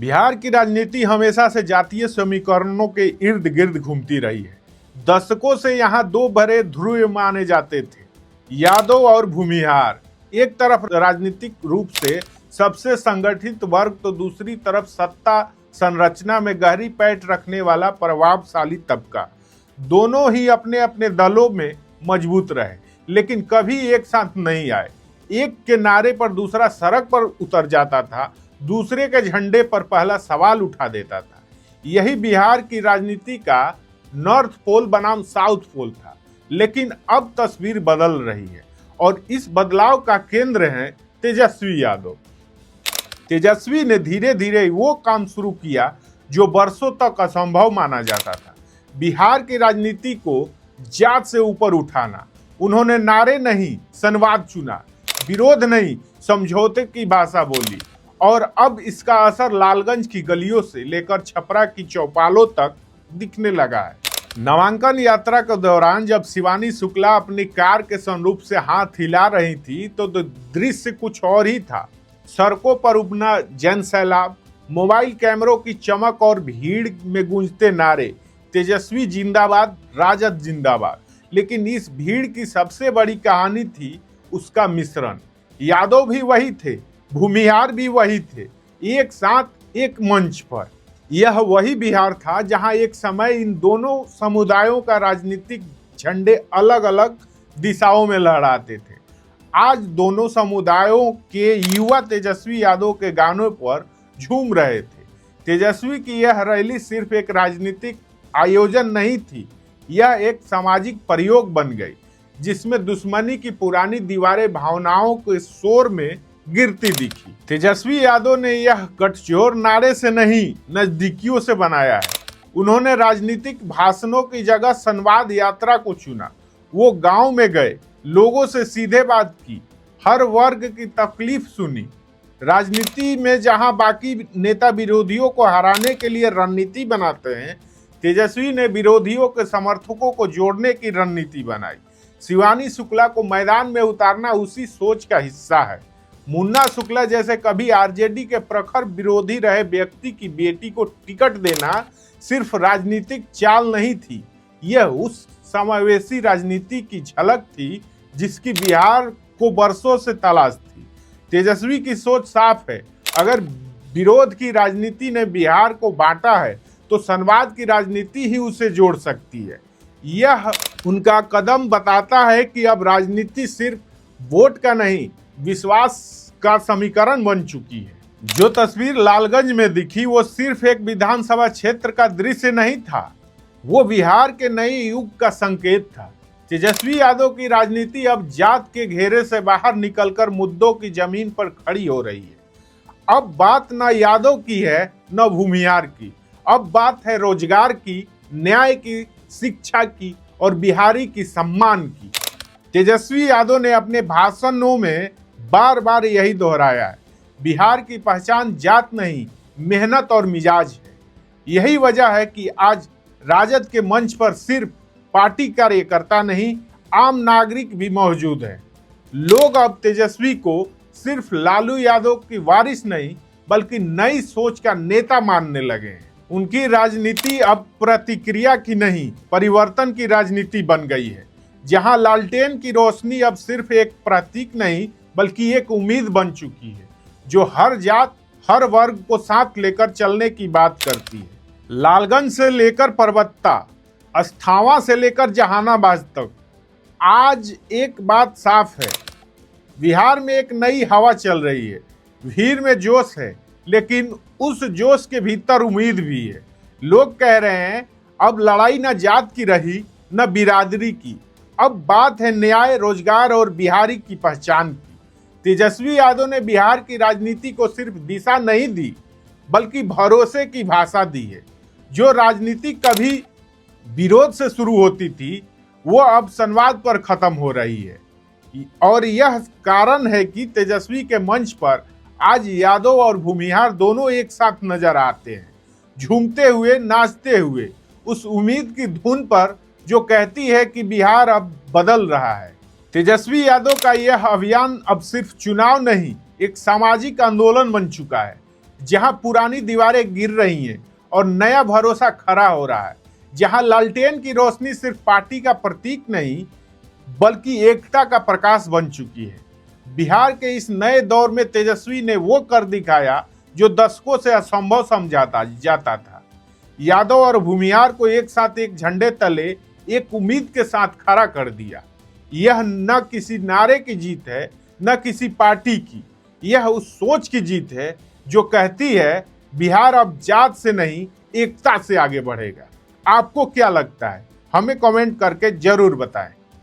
बिहार की राजनीति हमेशा से जातीय समीकरणों के इर्द गिर्द घूमती रही है। दशकों से यहाँ दो बड़े ध्रुव माने जाते थे, यादव और भूमिहार। एक तरफ राजनीतिक रूप से सबसे संगठित वर्ग तो दूसरी तरफ सत्ता संरचना में गहरी पैठ रखने वाला प्रभावशाली तबका। दोनों ही अपने अपने दलों में मजबूत रहे, लेकिन कभी एक साथ नहीं आए। एक के नारे पर दूसरा सड़क पर उतर जाता था, दूसरे के झंडे पर पहला सवाल उठा देता था। यही बिहार की राजनीति का नॉर्थ पोल बनाम साउथ पोल था। लेकिन अब तस्वीर बदल रही है और इस बदलाव का केंद्र है तेजस्वी यादव। तेजस्वी ने धीरे धीरे वो काम शुरू किया जो वर्षों तक असंभव माना जाता था, बिहार की राजनीति को जात से ऊपर उठाना। उन्होंने नारे नहीं संवाद चुना, विरोध नहीं समझौते की भाषा बोली और अब इसका असर लालगंज की गलियों से लेकर छपरा की चौपालों तक दिखने लगा है। नामांकन यात्रा के दौरान जब शिवानी शुक्ला अपनी कार के सनरूफ से हाथ हिला रही थी तो दृश्य कुछ और ही था। सड़कों पर उमड़ा जन सैलाब, मोबाइल कैमरों की चमक और भीड़ में गूंजते नारे, तेजस्वी जिंदाबाद, राजद जिंदाबाद। लेकिन इस भीड़ की सबसे बड़ी कहानी थी उसका मिश्रण। यादव भी वही थे, भूमिहार भी वही थे, एक साथ एक मंच पर। यह वही बिहार था जहां एक समय इन दोनों समुदायों का राजनीतिक झंडे अलग अलग दिशाओं में लहराते थे। आज दोनों समुदायों के युवा तेजस्वी यादव के गानों पर झूम रहे थे। तेजस्वी की यह रैली सिर्फ एक राजनीतिक आयोजन नहीं थी, यह एक सामाजिक प्रयोग बन गई जिसमें दुश्मनी की पुरानी दीवारें भावनाओं के शोर में गिरती दिखी। तेजस्वी यादव ने यह गठजोड़ नारे से नहीं, नजदीकियों से बनाया है। उन्होंने राजनीतिक भाषणों की जगह संवाद यात्रा को चुना। वो गांव में गए, लोगों से सीधे बात की, हर वर्ग की तकलीफ सुनी। राजनीति में जहां बाकी नेता विरोधियों को हराने के लिए रणनीति बनाते हैं, तेजस्वी ने विरोधियों के समर्थकों को जोड़ने की रणनीति बनाई। शिवानी शुक्ला को मैदान में उतारना उसी सोच का हिस्सा है। मुन्ना शुक्ला जैसे कभी आरजेडी के प्रखर विरोधी रहे व्यक्ति की बेटी को टिकट देना सिर्फ राजनीतिक चाल नहीं थी, यह उस समावेशी राजनीति की झलक थी जिसकी बिहार को वर्षों से तलाश थी। तेजस्वी की सोच साफ है, अगर विरोध की राजनीति ने बिहार को बांटा है तो संवाद की राजनीति ही उसे जोड़ सकती है। यह उनका कदम बताता है कि अब राजनीति सिर्फ वोट का नहीं, विश्वास का समीकरण बन चुकी है। जो तस्वीर लालगंज में दिखी वो सिर्फ एक विधानसभा क्षेत्र का दृश्य नहीं था, वो बिहार के नए युग का संकेत था। तेजस्वी यादव की राजनीति अब जात के घेरे से बाहर निकलकर मुद्दों की जमीन पर खड़ी हो रही है। अब बात न यादव की है न भूमिहार की, अब बात है रोजगार की, न्याय की, शिक्षा की और बिहारी की सम्मान की। तेजस्वी यादव ने अपने भाषणों में बार बार यही दोहराया है, बिहार की पहचान जात नहीं, मेहनत और मिजाज है। यही वजह है कि आज राजद के मंच पर सिर्फ पार्टी कार्यकर्ता नहीं, आम नागरिक भी मौजूद है। लोग अब तेजस्वी को सिर्फ लालू यादव की वारिस नहीं बल्कि नई सोच का नेता मानने लगे हैं। उनकी राजनीति अब प्रतिक्रिया की नहीं, परिवर्तन की राजनीति बन गई है, जहां लालटेन की रोशनी अब सिर्फ एक प्रतीक नहीं बल्कि एक उम्मीद बन चुकी है जो हर जात, हर वर्ग को साथ लेकर चलने की बात करती है। लालगंज से लेकर परबत्ता, अस्थावा से लेकर जहानाबाद तक आज एक बात साफ है, बिहार में एक नई हवा चल रही है। भीड़ में जोश है, लेकिन उस जोश के भीतर उम्मीद भी है। लोग कह रहे हैं अब लड़ाई न जात की रही न बिरादरी की, अब बात है न्याय, रोजगार और बिहारी की पहचान की। तेजस्वी यादव ने बिहार की राजनीति को सिर्फ दिशा नहीं दी बल्कि भरोसे की भाषा दी है। जो राजनीति कभी विरोध से शुरू होती थी वो अब संवाद पर खत्म हो रही है और यह कारण है कि तेजस्वी के मंच पर आज यादव और भूमिहार दोनों एक साथ नजर आते हैं, झूमते हुए, नाचते हुए, उस उम्मीद की धुन पर जो कहती है कि बिहार अब बदल रहा है। तेजस्वी यादव का यह अभियान अब सिर्फ चुनाव नहीं, एक सामाजिक आंदोलन बन चुका है जहां पुरानी दीवारें गिर रही हैं और नया भरोसा खड़ा हो रहा है, जहां लालटेन की रोशनी सिर्फ पार्टी का प्रतीक नहीं बल्कि एकता का प्रकाश बन चुकी है। बिहार के इस नए दौर में तेजस्वी ने वो कर दिखाया जो दशकों से असंभव समझा जाता था। यादव और भूमिहार को एक साथ एक झंडे तले एक उम्मीद के साथ खड़ा कर दिया। यह न किसी नारे की जीत है, न किसी पार्टी की, यह उस सोच की जीत है जो कहती है बिहार अब जात से नहीं एकता से आगे बढ़ेगा। आपको क्या लगता है? हमें कमेंट करके जरूर बताएं।